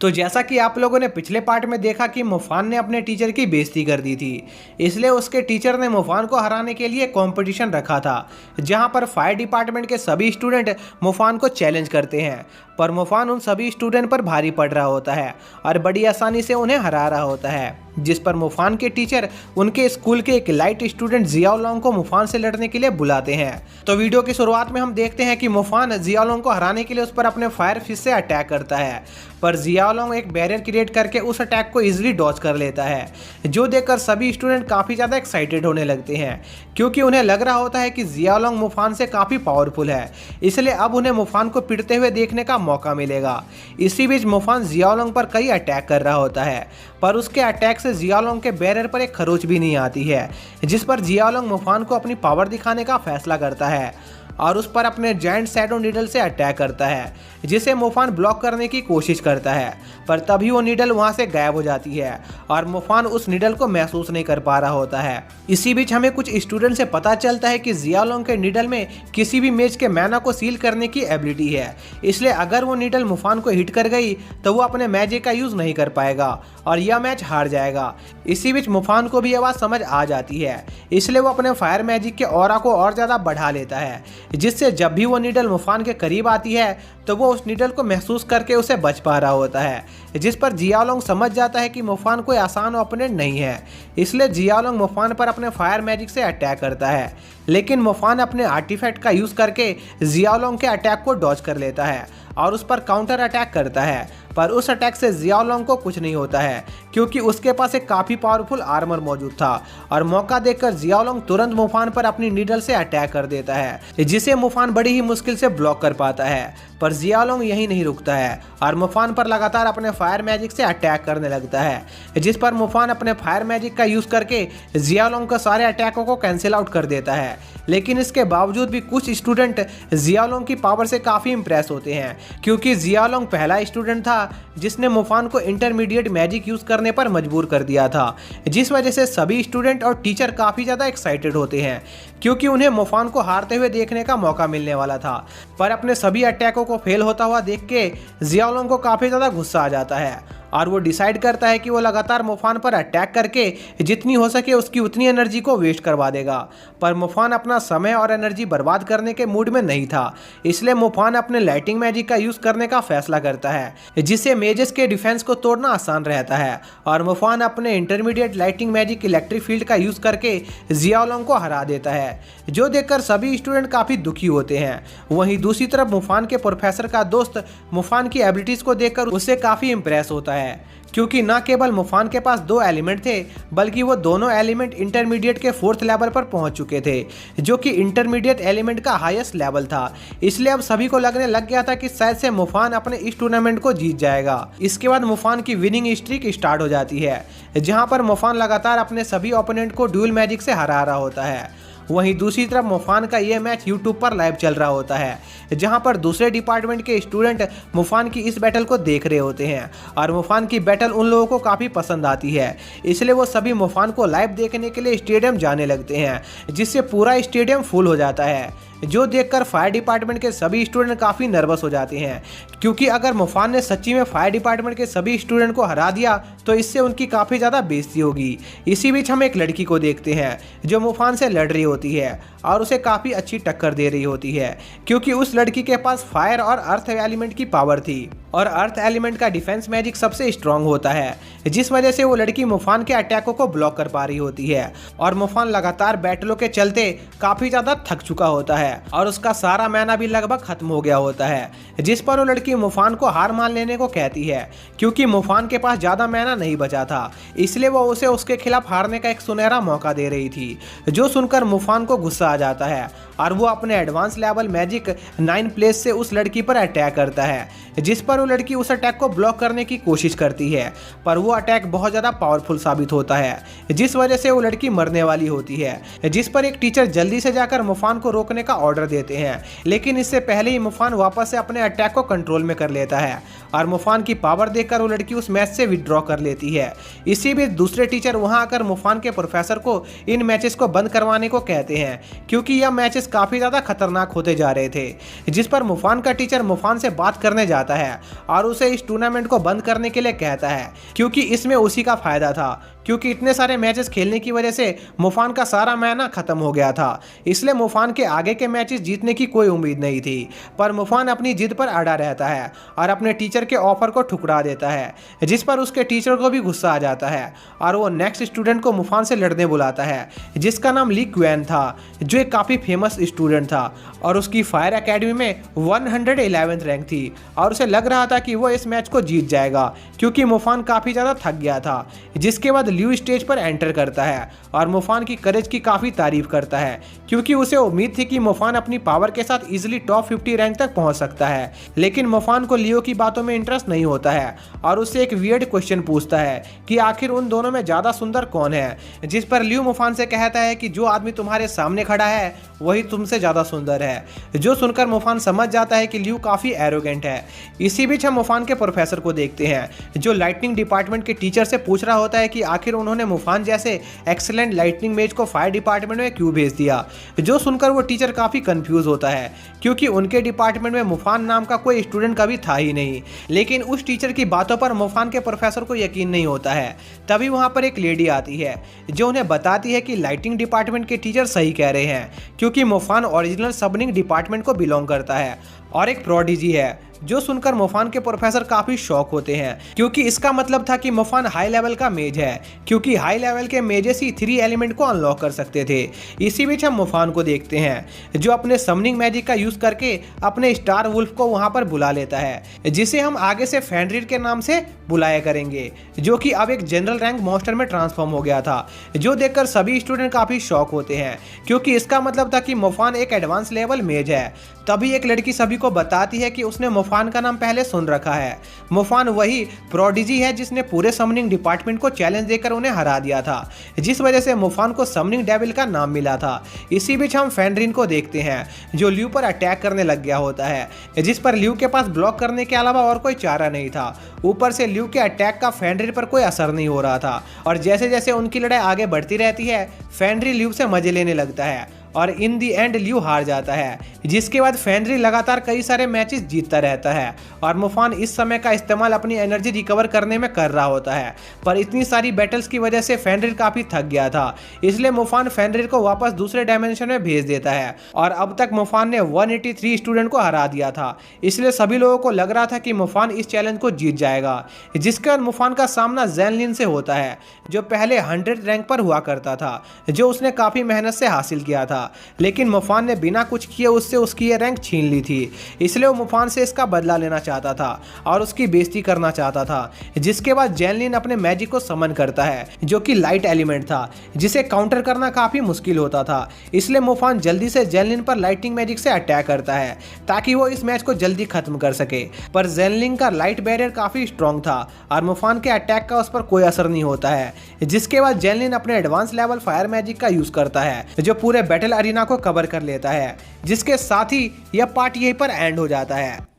तो जैसा कि आप लोगों ने पिछले पार्ट में देखा कि मुफान ने अपने टीचर की बेइज्जती कर दी थी, इसलिए उसके टीचर ने मुफान को हराने के लिए कंपटीशन रखा था, जहां पर फायर डिपार्टमेंट के सभी स्टूडेंट मुफान को चैलेंज करते हैं। पर मुफान उन सभी स्टूडेंट पर भारी पड़ रहा होता है और बड़ी आसानी से उन्हें हरा रहा होता है, जिस पर मुफान के टीचर उनके स्कूल के एक लाइट स्टूडेंट जियाओलोंग को मुफान से लड़ने के लिए बुलाते हैं। तो वीडियो की शुरुआत में हम देखते हैं कि मुफान जियाओलोंग को हराने के लिए उस पर अपने फायर फिश से अटैक करता है, पर जियाओलोंग एक बैरियर क्रिएट करके उस अटैक को इजीली डॉज कर लेता है, जो देखकर सभी स्टूडेंट काफ़ी ज़्यादा एक्साइटेड होने लगते हैं, क्योंकि उन्हें लग रहा होता है कि जियाओलोंग मुफान से काफ़ी पावरफुल है, इसलिए अब उन्हें मुफान को पिटते हुए देखने का मौका मिलेगा। इसी बीच मुफान जियाओलोंग पर कई अटैक कर रहा होता है, पर उसके अटैक से जियाओलोंग के बैरियर पर एक खरोच भी नहीं आती है, जिस पर जियाओलोंग मुफान को अपनी पावर दिखाने का फैसला करता है और उस पर अपने जायंट शैडो नीडल से अटैक करता है, जिसे मुफान ब्लॉक करने की कोशिश करता है, पर तभी वो नीडल वहां से गायब हो जाती है और मुफान उस नीडल को महसूस नहीं कर पा रहा होता है। इसी बीच हमें कुछ स्टूडेंट से पता चलता है कि जियाओलोंग के नीडल में किसी भी मैच के मैना को सील करने की एबिलिटी है, इसलिए अगर वो नीडल मुफान को हिट कर गई तो वो अपने मैजिक का यूज नहीं कर पाएगा और यह मैच हार जाएगा। इसी बीच मुफान को भी यह बात समझ आ जाती है, इसलिए वो अपने फायर मैजिक के ऑरा को और ज़्यादा बढ़ा लेता है, जिससे जब भी वो नीडल मुफान के करीब आती है तो वो उस नीडल को महसूस करके उसे बच पा रहा होता है, जिस पर जियाओलोंग समझ जाता है कि मुफान कोई आसान ओपोनेंट नहीं है, इसलिए जियाओलोंग मुफान पर अपने फायर मैजिक से अटैक करता है, लेकिन मुफान अपने आर्टिफैक्ट का यूज़ करके जियाओलोंग के अटैक को डॉज कर लेता है और उस पर काउंटर अटैक करता है, पर उस अटैक से जियाओलोंग को कुछ नहीं होता है, क्योंकि उसके पास एक काफ़ी पावरफुल आर्मर मौजूद था और मौका देखकर जियाओलोंग तुरंत मुफान पर अपनी नीडल से अटैक कर देता है, जिसे मुफान बड़ी ही मुश्किल से ब्लॉक कर पाता है। पर जियाओलोंग यही नहीं रुकता है और मुफान पर लगातार अपने फायर मैजिक से अटैक करने लगता है, जिस पर मुफान अपने फायर मैजिक का यूज़ करके जियाओलोंग के सारे अटैकों को कैंसिल आउट कर देता है। लेकिन इसके बावजूद भी कुछ स्टूडेंट जियाओलोंग की पावर से काफ़ी इंप्रेस होते हैं, क्योंकि जियाओलोंग पहला स्टूडेंट था जिसने मुफान को इंटरमीडिएट मैजिक यूज़ करने पर मजबूर कर दिया था, जिस वजह से सभी स्टूडेंट और टीचर काफ़ी ज़्यादा एक्साइटेड होते हैं, क्योंकि उन्हें मुफान को हारते हुए देखने का मौका मिलने वाला था। पर अपने सभी अटैकों को फेल होता हुआ देख के जियाओलोंग को काफ़ी ज़्यादा गुस्सा आ जाता है और वो डिसाइड करता है कि वो लगातार मुफान पर अटैक करके जितनी हो सके उसकी उतनी एनर्जी को वेस्ट करवा देगा। पर मुफान अपना समय और एनर्जी बर्बाद करने के मूड में नहीं था, इसलिए मुफान अपने लाइटिंग मैजिक का यूज़ करने का फैसला करता है, जिससे मेजेस के डिफेंस को तोड़ना आसान रहता है और मुफान अपने intermediate lighting magic electric field का यूज़ करके जियाओलोंग को हरा देता है, जो देखकर सभी स्टूडेंट काफ़ी दुखी होते हैं। वहीं दूसरी तरफ मुफान के प्रोफेसर का दोस्त मुफान की एबिलिटीज़ को देखकर उससे काफ़ी इंप्रेस होता है, क्योंकि न केवल मुफान के पास 2 एलिमेंट थे, बल्कि वो दोनों एलिमेंट इंटरमीडिएट के 4th लेवल पर पहुंच चुके थे, जो कि इंटरमीडिएट एलिमेंट का हाईएस्ट लेवल था। इसलिए अब सभी को लगने लग गया था कि शायद से मुफान अपने इस टूर्नामेंट को जीत जाएगा। इसके बाद मुफान की विनिंग स्ट्रीक स्टार्ट हो जाती है, जहां पर मुफान लगातार अपने सभी ओपोनेंट को ड्यूल मैजिक से हरा रहा होता है। वहीं दूसरी तरफ मुफान का यह मैच यूट्यूब पर लाइव चल रहा होता है, जहां पर दूसरे डिपार्टमेंट के स्टूडेंट मुफान की इस बैटल को देख रहे होते हैं और मुफान की बैटल उन लोगों को काफ़ी पसंद आती है, इसलिए वो सभी मुफान को लाइव देखने के लिए स्टेडियम जाने लगते हैं, जिससे पूरा स्टेडियम फुल हो जाता है, जो देखकर फायर डिपार्टमेंट के सभी स्टूडेंट काफ़ी नर्वस हो जाते हैं, क्योंकि अगर मुफान ने सच्ची में फायर डिपार्टमेंट के सभी स्टूडेंट को हरा दिया तो इससे उनकी काफ़ी ज़्यादा बेइज्जती होगी। इसी बीच हम एक लड़की को देखते हैं जो मुफान से लड़ रही होती है और उसे काफ़ी अच्छी टक्कर दे रही होती है, क्योंकि उस लड़की के पास फायर और अर्थ एलिमेंट की पावर थी और अर्थ एलिमेंट का डिफेंस मैजिक सबसे स्ट्रॉन्ग होता है, जिस वजह से वो लड़की मुफान के अटैकों को ब्लॉक कर पा रही होती है और मुफान लगातार बैटलों के चलते काफ़ी ज़्यादा थक चुका होता है और उसका सारा मैना भी लगभग खत्म हो गया होता है, जिस पर वो लड़की मुफान को हार मान लेने को कहती है, क्योंकि मुफान के पास ज़्यादा मैना नहीं बचा था, इसलिए वो उसे उसके खिलाफ हारने का एक सुनहरा मौका दे रही थी। जो सुनकर मुफान को गुस्सा आ जाता है और वो अपने एडवांस लेवल मैजिक 9 प्लेस से उस लड़की पर अटैक करता है, जिस पर वो लड़की उस अटैक को ब्लॉक करने की कोशिश करती है, पर वो अटैक बहुत ज़्यादा पावरफुल साबित होता है, जिस वजह से वो लड़की मरने वाली होती है, जिस पर एक टीचर जल्दी से जाकर मुफान को रोकने का ऑर्डर देते हैं, लेकिन इससे पहले ही मुफान वापस से अपने अटैक को कंट्रोल में कर लेता है और मुफान की पावर देखकर वो लड़की उस मैच से विड्रॉ कर लेती है। इसी बीच दूसरे टीचर वहां आकर मुफान के प्रोफेसर को इन मैचेस को बंद करवाने को कहते हैं, क्योंकि यह मैचेस काफ़ी ज़्यादा खतरनाक होते जा रहे थे, जिस पर मुफान का टीचर मुफान से बात करने जाता है और उसे इस टूर्नामेंट को बंद करने के लिए कहता है, क्योंकि इसमें उसी का फायदा था, क्योंकि इतने सारे मैचेस खेलने की वजह से मुफान का सारा मायना खत्म हो गया था। इसलिए मुफान के आगे के मैचेस जीतने की कोई उम्मीद नहीं थी। पर मुफान अपनी जिद पर अड़ा रहता है और अपने टीचर के ऑफर को ठुकरा देता है, जिस पर उसके टीचर को भी गुस्सा आ जाता है और वो नेक्स्ट स्टूडेंट को मुफान से लड़ने बुलाता है, जिसका नाम ली क्वेन था, जो एक काफ़ी फेमस स्टूडेंट था और उसकी फायर एकेडमी में 111th रैंक थी और उसे लग रहा था कि वो इस मैच को जीत जाएगा, क्योंकि मुफान काफ़ी ज़्यादा थक गया था। जिसके बाद ल्यू स्टेज पर एंटर करता है और मुफान की करेज की काफ़ी तारीफ करता है, क्योंकि उसे उम्मीद थी कि मुफान अपनी पावर के साथ इजीली टॉप 50 रैंक तक पहुंच सकता है। लेकिन मुफान को लियो की बातों में इंटरेस्ट नहीं होता है और उससे एक वियर्ड क्वेश्चन पूछता है कि आखिर उन दोनों में ज़्यादा सुंदर कौन है, जिस पर लियो मुफान से कहता है कि जो आदमी तुम्हारे सामने खड़ा है वही तुमसे ज़्यादा सुंदर है। जो सुनकर मुफान समझ जाता है कि लियो काफ़ी एरोगेंट है। इसी बीच हम मुफान के प्रोफेसर को देखते हैं, जो लाइटनिंग डिपार्टमेंट के टीचर से पूछ रहा होता है कि आखिर उन्होंने मुफान जैसे एक्सीलेंट लाइटनिंग मेज को फायर डिपार्टमेंट में क्यों भेज दिया। जो सुनकर वो टीचर काफ़ी कंफ्यूज होता है, क्योंकि उनके डिपार्टमेंट में मुफान नाम का कोई स्टूडेंट कभी था ही नहीं। लेकिन उस टीचर की बातों पर मुफान के प्रोफेसर को यकीन नहीं होता है। तभी वहाँ पर एक लेडी आती है जो उन्हें बताती है कि लाइटिंग डिपार्टमेंट के टीचर सही कह रहे हैं, क्योंकि मुफान ओरिजिनल सबनिंग डिपार्टमेंट को बिलोंग करता है और एक प्रोडिजी है। जो सुनकर मुफान के प्रोफेसर काफी शॉक होते हैं, क्योंकि इसका मतलब था कि मुफान हाई लेवल का मेज है, क्योंकि हाई लेवल के मेजेस ही 3 एलिमेंट को अनलॉक कर सकते थे। इसी बीच हम मुफान को देखते हैं, जो अपने समनिंग मैजिक का यूज करके अपने स्टार वुल्फ को वहां पर बुला लेता है, जिसे हम आगे से फेनरिर के नाम से बुलाया करेंगे, जो कि अब एक जनरल रैंक मॉन्स्टर में ट्रांसफॉर्म हो गया था। जो देखकर सभी स्टूडेंट काफी शॉक होते हैं, क्योंकि इसका मतलब था कि मुफान एक एडवांस लेवल मेज है। तभी एक लड़की सभी को बताती है कि उसने मुफान का नाम पहले सुन रखा है। मुफान वही प्रोडिजी है जिसने पूरे समनिंग डिपार्टमेंट को चैलेंज देकर उन्हें हरा दिया था, जिस वजह से मुफान को समनिंग डेविल का नाम मिला था। इसी बीच हम फेनरिन को देखते हैं, जो ल्यू पर अटैक करने लग गया होता है, जिस पर ल्यू के पास ब्लॉक करने के अलावा और कोई चारा नहीं था। ऊपर से ल्यू के अटैक का फेनरिर पर कोई असर नहीं हो रहा था और जैसे जैसे उनकी लड़ाई आगे बढ़ती रहती है, फेनरिर ल्यू से मजे लेने लगता है और इन दी एंड ल्यू हार जाता है। जिसके बाद फेनरिर लगातार कई सारे मैचेस जीतता रहता है और मुफान इस समय का इस्तेमाल अपनी एनर्जी रिकवर करने में कर रहा होता है। पर इतनी सारी बैटल्स की वजह से फेनरिर काफी थक गया था, इसलिए मुफान फेनरिर को वापस दूसरे डायमेंशन में भेज देता है और अब तक मुफान ने 183 स्टूडेंट को हरा दिया था। इसलिए सभी लोगों को लग रहा था कि मुफान इस चैलेंज को जीत जाएगा। जिसके बाद मुफान का सामना ज़ेनलिन से होता है, जो पहले 100 रैंक पर हुआ करता था, जो उसने काफी मेहनत से हासिल किया था। लेकिन मुफान ने बिना कुछ किए उससे उसकी ये रैंक छीन ली थी, इसलिए वो मुफान से इसका बदला लेना चाहता था और उसकी बेइज्जती करना चाहता था। जिसके बाद ज़ेनलिन अपने मैजिक को समन करता है, जो कि लाइट एलिमेंट था, जिसे काउंटर करना काफी मुश्किल होता था। इसलिए मुफान जल्दी से ज़ेनलिन पर लाइटिंग मैजिक से अटैक करता है ताकि वो इस मैच को जल्दी खत्म कर सके। पर ज़ेनलिन का लाइट बैरियर काफी स्ट्रॉन्ग था और मुफान के अटैक का उस पर कोई असर नहीं होता है। जिसके बाद ज़ेनलिन अपने एडवांस लेवल फायर मैजिक का यूज करता है, जो पूरे बैटल अरीना को कवर कर लेता है। जिसके साथ ही यह पार्ट यहीं पर एंड हो जाता है।